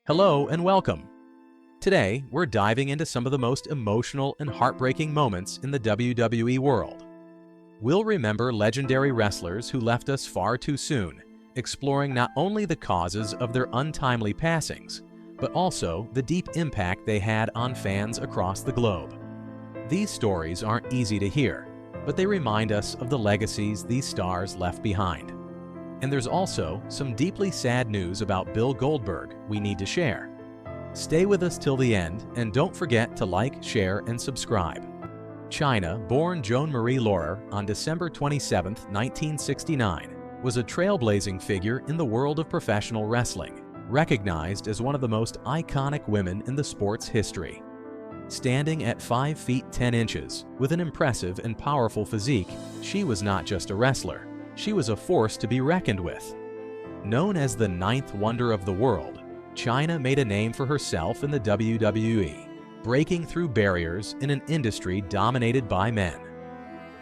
Hello and welcome. Today, we're diving into some of the most emotional and heartbreaking moments in the WWE world. We'll remember legendary wrestlers who left us far too soon, exploring not only the causes of their untimely passings, but also the deep impact they had on fans across the globe. These stories aren't easy to hear, but they remind us of the legacies these stars left behind. And there's also some deeply sad news about Bill Goldberg we need to share. Stay with us till the end and don't forget to like, share, and subscribe. China-born Joan Marie Laurer on December 27, 1969, was a trailblazing figure in the world of professional wrestling, recognized as one of the most iconic women in the sport's history. Standing at 5 feet 10 inches, with an impressive and powerful physique, she was not just a wrestler. She was a force to be reckoned with. Known as the ninth wonder of the world, Chyna made a name for herself in the WWE, breaking through barriers in an industry dominated by men.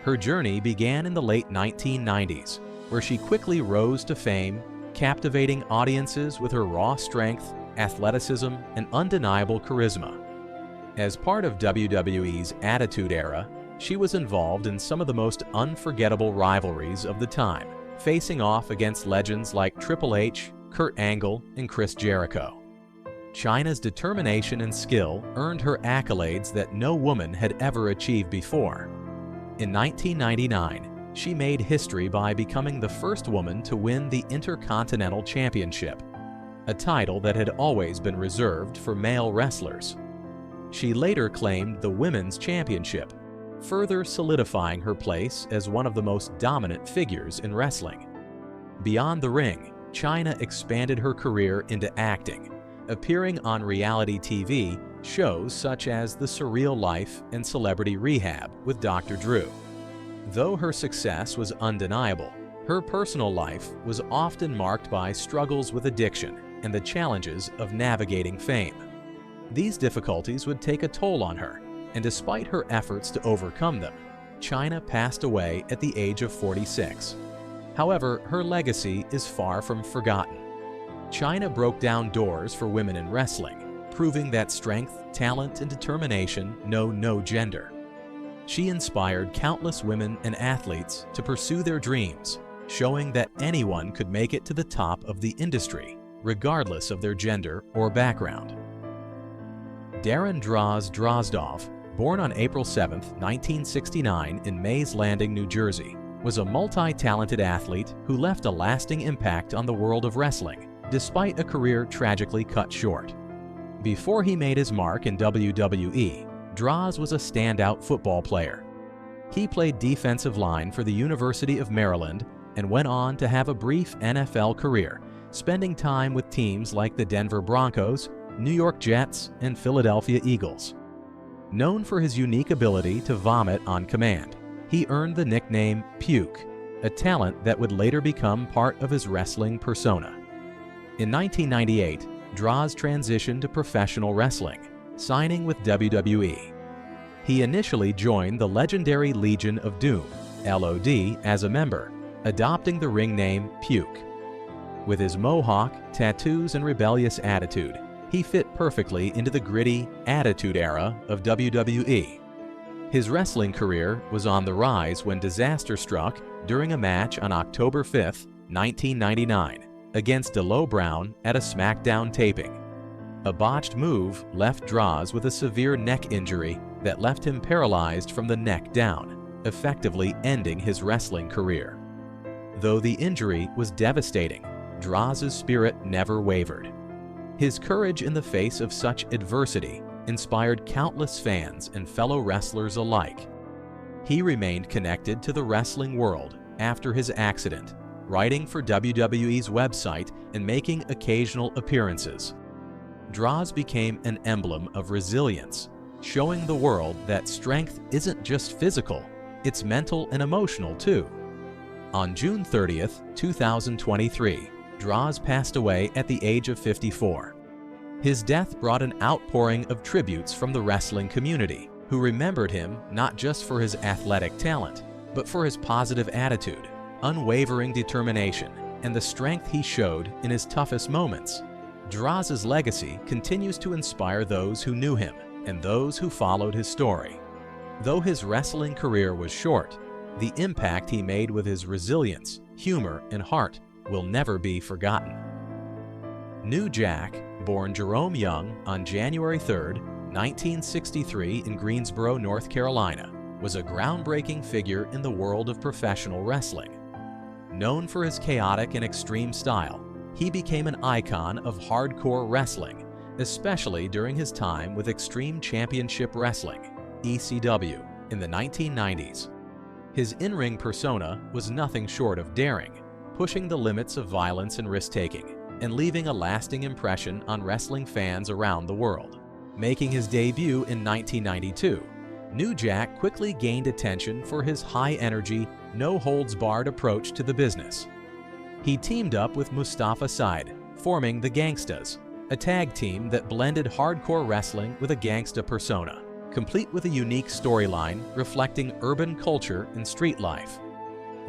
Her journey began in the late 1990s, where she quickly rose to fame, captivating audiences with her raw strength, athleticism, and undeniable charisma. As part of WWE's Attitude Era, she was involved in some of the most unforgettable rivalries of the time, facing off against legends like Triple H, Kurt Angle, and Chris Jericho. Chyna's determination and skill earned her accolades that no woman had ever achieved before. In 1999, she made history by becoming the first woman to win the Intercontinental Championship, a title that had always been reserved for male wrestlers. She later claimed the Women's Championship, further solidifying her place as one of the most dominant figures in wrestling. Beyond the ring, Chyna expanded her career into acting, appearing on reality TV shows such as The Surreal Life and Celebrity Rehab with Dr. Drew. Though her success was undeniable, her personal life was often marked by struggles with addiction and the challenges of navigating fame. These difficulties would take a toll on her, and despite her efforts to overcome them, Chyna passed away at the age of 46. However, her legacy is far from forgotten. Chyna broke down doors for women in wrestling, proving that strength, talent, and determination know no gender. She inspired countless women and athletes to pursue their dreams, showing that anyone could make it to the top of the industry, regardless of their gender or background. Darren Droz Drozdov, born on April 7, 1969 in Mays Landing, New Jersey, was a multi-talented athlete who left a lasting impact on the world of wrestling, despite a career tragically cut short. Before he made his mark in WWE, Droz was a standout football player. He played defensive line for the University of Maryland and went on to have a brief NFL career, spending time with teams like the Denver Broncos, New York Jets, and Philadelphia Eagles. Known for his unique ability to vomit on command, he earned the nickname Puke, a talent that would later become part of his wrestling persona. In 1998, Droz transitioned to professional wrestling, signing with WWE. He initially joined the legendary Legion of Doom, LOD, as a member, adopting the ring name Puke. With his mohawk, tattoos, and rebellious attitude, he fit perfectly into the gritty Attitude Era of WWE. His wrestling career was on the rise when disaster struck during a match on October 5, 1999, against D'Lo Brown at a SmackDown taping. A botched move left Droz with a severe neck injury that left him paralyzed from the neck down, effectively ending his wrestling career. Though the injury was devastating, Droz's spirit never wavered. His courage in the face of such adversity inspired countless fans and fellow wrestlers alike. He remained connected to the wrestling world after his accident, writing for WWE's website and making occasional appearances. Droz became an emblem of resilience, showing the world that strength isn't just physical, it's mental and emotional too. On June 30, 2023, Droz passed away at the age of 54. His death brought an outpouring of tributes from the wrestling community, who remembered him not just for his athletic talent, but for his positive attitude, unwavering determination, and the strength he showed in his toughest moments. Droz's legacy continues to inspire those who knew him and those who followed his story. Though his wrestling career was short, the impact he made with his resilience, humor, and heart will never be forgotten. New Jack, born Jerome Young on January 3, 1963 in Greensboro, North Carolina, was a groundbreaking figure in the world of professional wrestling. Known for his chaotic and extreme style, he became an icon of hardcore wrestling, especially during his time with Extreme Championship Wrestling, ECW, in the 1990s. His in-ring persona was nothing short of daring, pushing the limits of violence and risk-taking, and leaving a lasting impression on wrestling fans around the world. Making his debut in 1992, New Jack quickly gained attention for his high-energy, no-holds-barred approach to the business. He teamed up with Mustafa Said, forming the Gangstas, a tag team that blended hardcore wrestling with a gangsta persona, complete with a unique storyline reflecting urban culture and street life.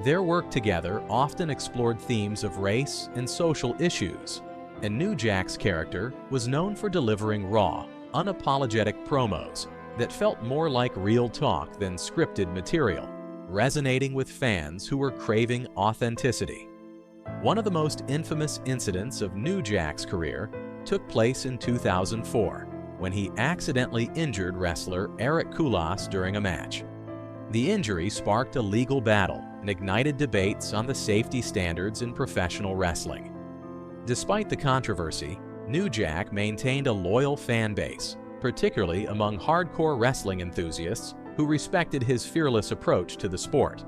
Their work together often explored themes of race and social issues, and New Jack's character was known for delivering raw, unapologetic promos that felt more like real talk than scripted material, resonating with fans who were craving authenticity. One of the most infamous incidents of New Jack's career took place in 2004, when he accidentally injured wrestler Eric Koulas during a match. The injury sparked a legal battle and ignited debates on the safety standards in professional wrestling. Despite the controversy, New Jack maintained a loyal fan base, particularly among hardcore wrestling enthusiasts who respected his fearless approach to the sport.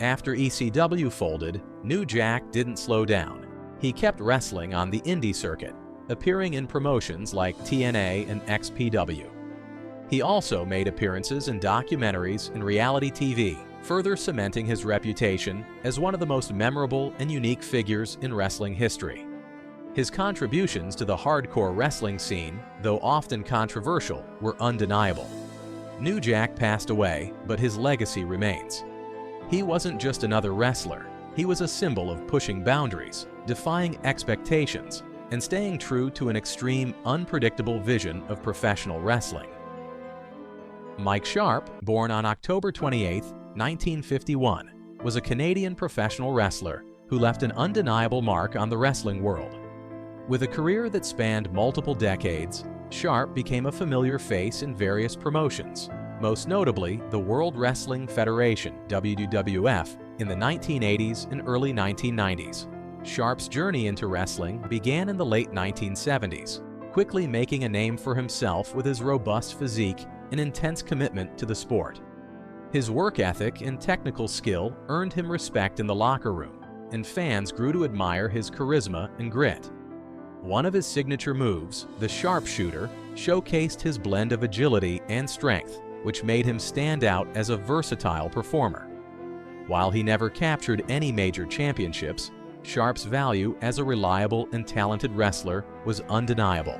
After ECW folded, New Jack didn't slow down. He kept wrestling on the indie circuit, appearing in promotions like TNA and XPW. He also made appearances in documentaries and reality TV, further cementing his reputation as one of the most memorable and unique figures in wrestling history. His contributions to the hardcore wrestling scene, though often controversial, were undeniable. New Jack passed away, but his legacy remains. He wasn't just another wrestler. He was a symbol of pushing boundaries, defying expectations, and staying true to an extreme, unpredictable vision of professional wrestling. Mike Sharp, born on October 28, 1951, was a Canadian professional wrestler who left an undeniable mark on the wrestling world. With a career that spanned multiple decades, Sharp became a familiar face in various promotions, most notably the World Wrestling Federation, WWF, in the 1980s and early 1990s. Sharp's journey into wrestling began in the late 1970s, quickly making a name for himself with his robust physique and intense commitment to the sport. His work ethic and technical skill earned him respect in the locker room, and fans grew to admire his charisma and grit. One of his signature moves, the sharpshooter, showcased his blend of agility and strength, which made him stand out as a versatile performer. While he never captured any major championships, Sharp's value as a reliable and talented wrestler was undeniable.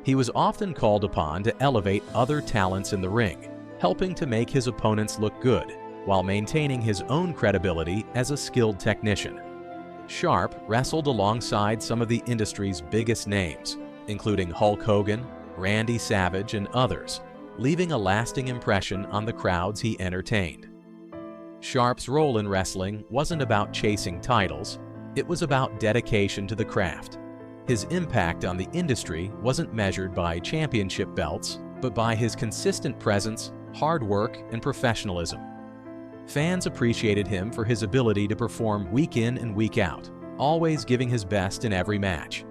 He was often called upon to elevate other talents in the ring, helping to make his opponents look good, while maintaining his own credibility as a skilled technician. Sharp wrestled alongside some of the industry's biggest names, including Hulk Hogan, Randy Savage, and others, leaving a lasting impression on the crowds he entertained. Sharp's role in wrestling wasn't about chasing titles, it was about dedication to the craft. His impact on the industry wasn't measured by championship belts, but by his consistent presence, hard work, and professionalism. Fans appreciated him for his ability to perform week in and week out, always giving his best in every match.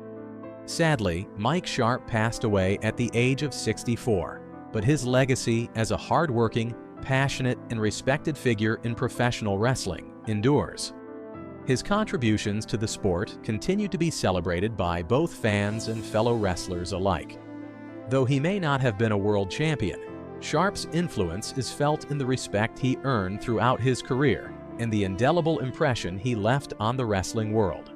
Sadly, Mike Sharp passed away at the age of 64, but his legacy as a hard-working, passionate, and respected figure in professional wrestling endures. His contributions to the sport continue to be celebrated by both fans and fellow wrestlers alike. Though he may not have been a world champion, Sharp's influence is felt in the respect he earned throughout his career and the indelible impression he left on the wrestling world.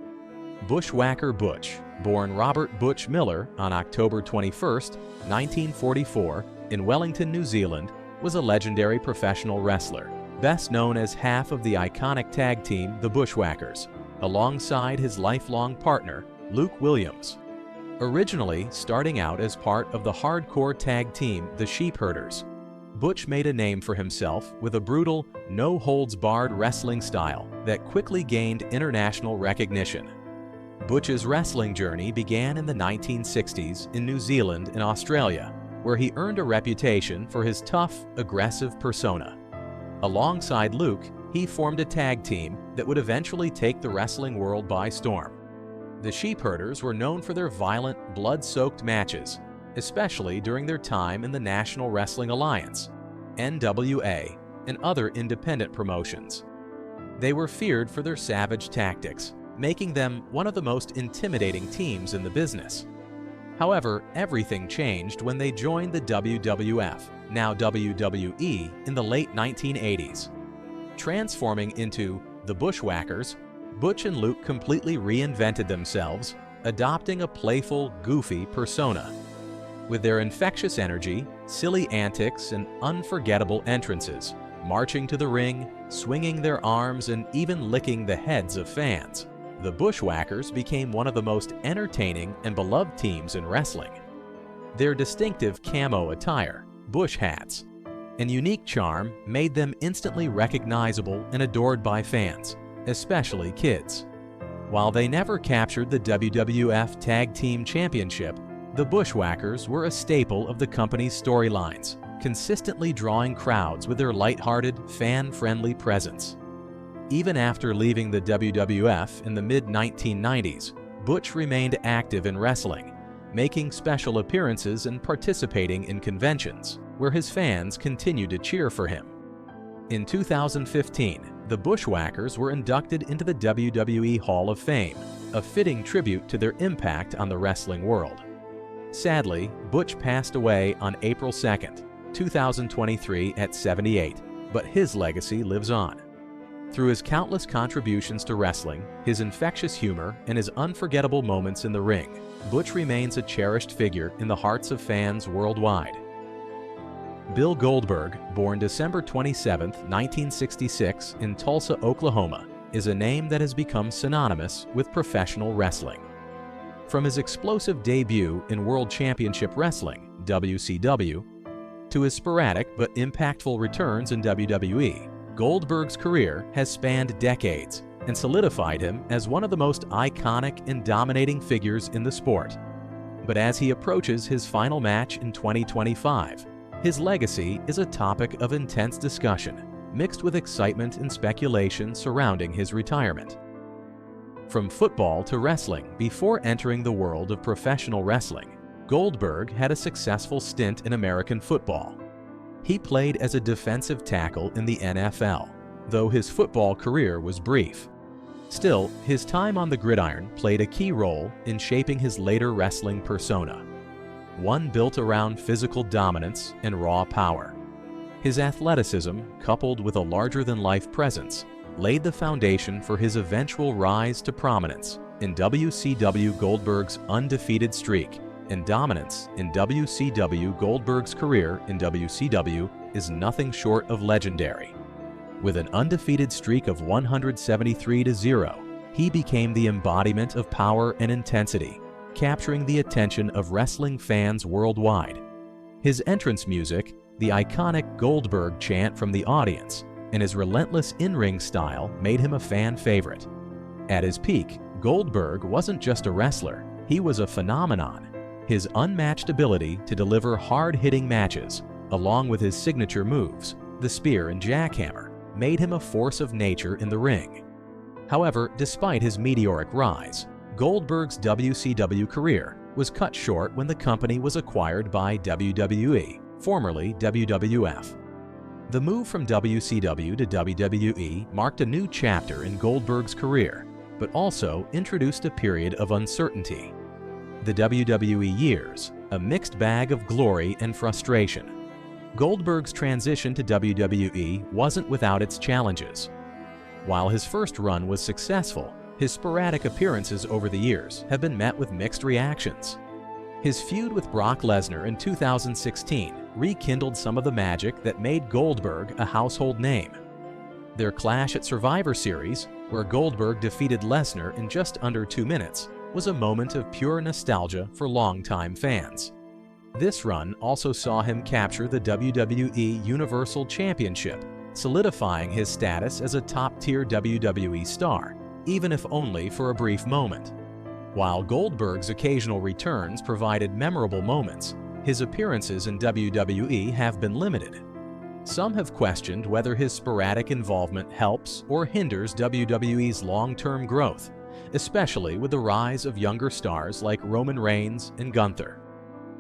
Bushwhacker Butch, born Robert Butch Miller on October 21, 1944, in Wellington, New Zealand, was a legendary professional wrestler, best known as half of the iconic tag team the Bushwhackers, alongside his lifelong partner, Luke Williams. Originally starting out as part of the hardcore tag team the Sheepherders, Butch made a name for himself with a brutal, no-holds-barred wrestling style that quickly gained international recognition. Butch's wrestling journey began in the 1960s in New Zealand and Australia, where he earned a reputation for his tough, aggressive persona. Alongside Luke, he formed a tag team that would eventually take the wrestling world by storm. The Sheepherders were known for their violent, blood-soaked matches, especially during their time in the National Wrestling Alliance, NWA, and other independent promotions. They were feared for their savage tactics, making them one of the most intimidating teams in the business. However, everything changed when they joined the WWF, now WWE, in the late 1980s. Transforming into the Bushwhackers, Butch and Luke completely reinvented themselves, adopting a playful, goofy persona. With their infectious energy, silly antics, and unforgettable entrances, marching to the ring, swinging their arms, and even licking the heads of fans, the Bushwhackers became one of the most entertaining and beloved teams in wrestling. Their distinctive camo attire, bush hats, and unique charm made them instantly recognizable and adored by fans, especially kids. While they never captured the WWF Tag Team Championship, the Bushwhackers were a staple of the company's storylines, consistently drawing crowds with their lighthearted, fan-friendly presence. Even after leaving the WWF in the mid-1990s, Butch remained active in wrestling, making special appearances and participating in conventions, where his fans continued to cheer for him. In 2015, the Bushwhackers were inducted into the WWE Hall of Fame, a fitting tribute to their impact on the wrestling world. Sadly, Butch passed away on April 2nd, 2023 at 78, but his legacy lives on. Through his countless contributions to wrestling, his infectious humor, and his unforgettable moments in the ring, Butch remains a cherished figure in the hearts of fans worldwide. Bill Goldberg, born December 27, 1966 in Tulsa, Oklahoma, is a name that has become synonymous with professional wrestling. From his explosive debut in World Championship Wrestling, WCW, to his sporadic but impactful returns in WWE, Goldberg's career has spanned decades and solidified him as one of the most iconic and dominating figures in the sport. But as he approaches his final match in 2025, his legacy is a topic of intense discussion, mixed with excitement and speculation surrounding his retirement. From football to wrestling, before entering the world of professional wrestling, Goldberg had a successful stint in American football. He played as a defensive tackle in the NFL, though his football career was brief. Still, his time on the gridiron played a key role in shaping his later wrestling persona, one built around physical dominance and raw power. His athleticism, coupled with a larger-than-life presence, laid the foundation for his eventual rise to prominence in WCW. Goldberg's undefeated streak and dominance in WCW. Goldberg's career in WCW is nothing short of legendary. With an undefeated streak of 173-0, he became the embodiment of power and intensity, capturing the attention of wrestling fans worldwide. His entrance music, the iconic Goldberg chant from the audience, and his relentless in-ring style made him a fan favorite. At his peak, Goldberg wasn't just a wrestler, he was a phenomenon. His unmatched ability to deliver hard-hitting matches, along with his signature moves, the spear and jackhammer, made him a force of nature in the ring. However, despite his meteoric rise, Goldberg's WCW career was cut short when the company was acquired by WWE, formerly WWF. The move from WCW to WWE marked a new chapter in Goldberg's career, but also introduced a period of uncertainty. The WWE years, a mixed bag of glory and frustration. Goldberg's transition to WWE wasn't without its challenges. While his first run was successful, his sporadic appearances over the years have been met with mixed reactions. His feud with Brock Lesnar in 2016 rekindled some of the magic that made Goldberg a household name. Their clash at Survivor Series, where Goldberg defeated Lesnar in just under 2 minutes, was a moment of pure nostalgia for longtime fans. This run also saw him capture the WWE Universal Championship, solidifying his status as a top-tier WWE star, even if only for a brief moment. While Goldberg's occasional returns provided memorable moments, his appearances in WWE have been limited. Some have questioned whether his sporadic involvement helps or hinders WWE's long-term growth, especially with the rise of younger stars like Roman Reigns and Gunther.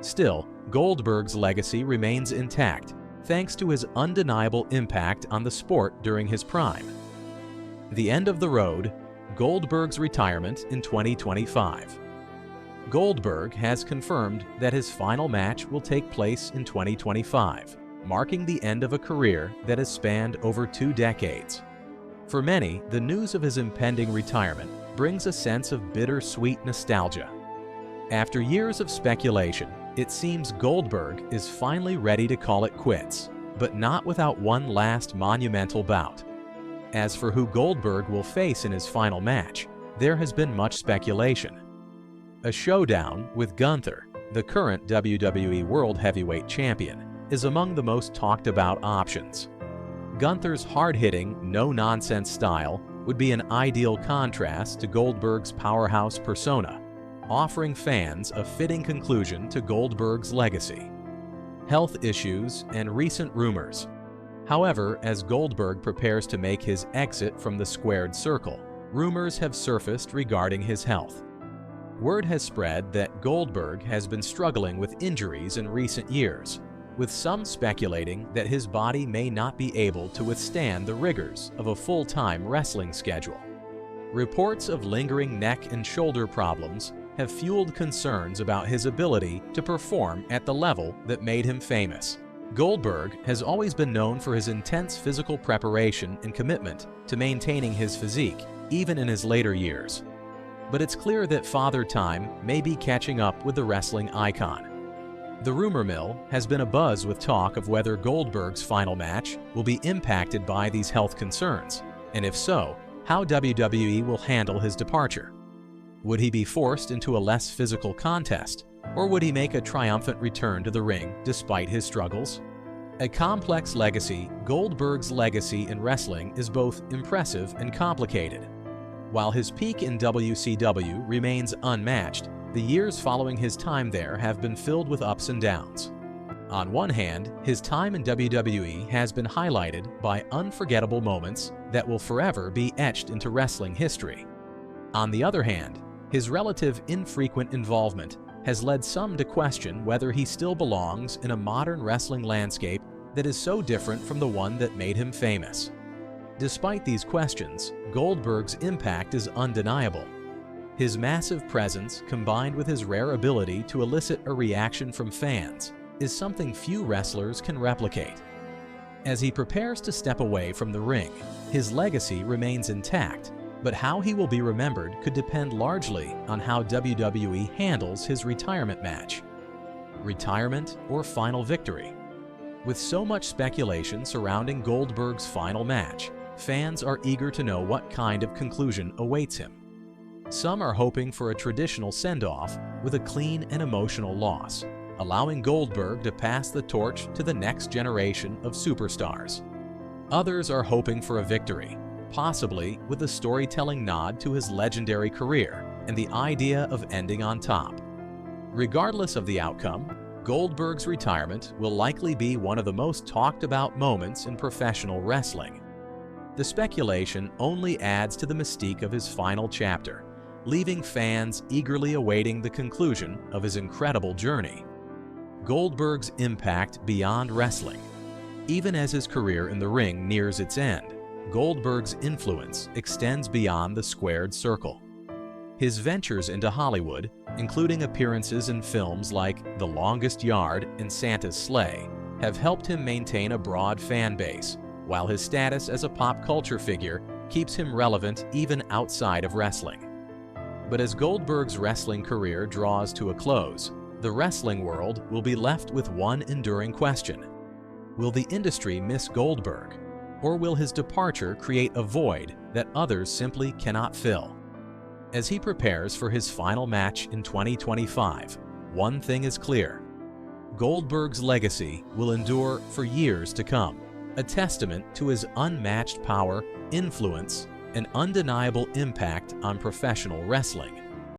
Still, Goldberg's legacy remains intact, thanks to his undeniable impact on the sport during his prime. The end of the road, Goldberg's retirement in 2025. Goldberg has confirmed that his final match will take place in 2025, marking the end of a career that has spanned over 2 decades. For many, the news of his impending retirement brings a sense of bittersweet nostalgia. After years of speculation, it seems Goldberg is finally ready to call it quits, but not without one last monumental bout. As for who Goldberg will face in his final match, there has been much speculation. A showdown with Gunther, the current WWE World Heavyweight Champion, is among the most talked about options. Gunther's hard-hitting, no-nonsense style would be an ideal contrast to Goldberg's powerhouse persona, offering fans a fitting conclusion to Goldberg's legacy. Health issues and recent rumors. However, as Goldberg prepares to make his exit from the squared circle, rumors have surfaced regarding his health. Word has spread that Goldberg has been struggling with injuries in recent years, with some speculating that his body may not be able to withstand the rigors of a full-time wrestling schedule. Reports of lingering neck and shoulder problems have fueled concerns about his ability to perform at the level that made him famous. Goldberg has always been known for his intense physical preparation and commitment to maintaining his physique, even in his later years. But it's clear that Father Time may be catching up with the wrestling icon. The rumor mill has been abuzz with talk of whether Goldberg's final match will be impacted by these health concerns, and if so, how WWE will handle his departure. Would he be forced into a less physical contest, or would he make a triumphant return to the ring despite his struggles? A complex legacy, Goldberg's legacy in wrestling is both impressive and complicated. While his peak in WCW remains unmatched, the years following his time there have been filled with ups and downs. On one hand, his time in WWE has been highlighted by unforgettable moments that will forever be etched into wrestling history. On the other hand, his relative infrequent involvement has led some to question whether he still belongs in a modern wrestling landscape that is so different from the one that made him famous. Despite these questions, Goldberg's impact is undeniable. His massive presence, combined with his rare ability to elicit a reaction from fans, is something few wrestlers can replicate. As he prepares to step away from the ring, his legacy remains intact, but how he will be remembered could depend largely on how WWE handles his retirement match. Retirement or final victory? With so much speculation surrounding Goldberg's final match, fans are eager to know what kind of conclusion awaits him. Some are hoping for a traditional send-off with a clean and emotional loss, allowing Goldberg to pass the torch to the next generation of superstars. Others are hoping for a victory, possibly with a storytelling nod to his legendary career and the idea of ending on top. Regardless of the outcome, Goldberg's retirement will likely be one of the most talked about moments in professional wrestling. The speculation only adds to the mystique of his final chapter, leaving fans eagerly awaiting the conclusion of his incredible journey. Goldberg's impact beyond wrestling. Even as his career in the ring nears its end, Goldberg's influence extends beyond the squared circle. His ventures into Hollywood, including appearances in films like The Longest Yard and Santa's Sleigh, have helped him maintain a broad fan base, while his status as a pop culture figure keeps him relevant even outside of wrestling. But as Goldberg's wrestling career draws to a close, the wrestling world will be left with one enduring question. Will the industry miss Goldberg, or will his departure create a void that others simply cannot fill? As he prepares for his final match in 2025, one thing is clear: Goldberg's legacy will endure for years to come, a testament to his unmatched power, influence, and undeniable impact on professional wrestling.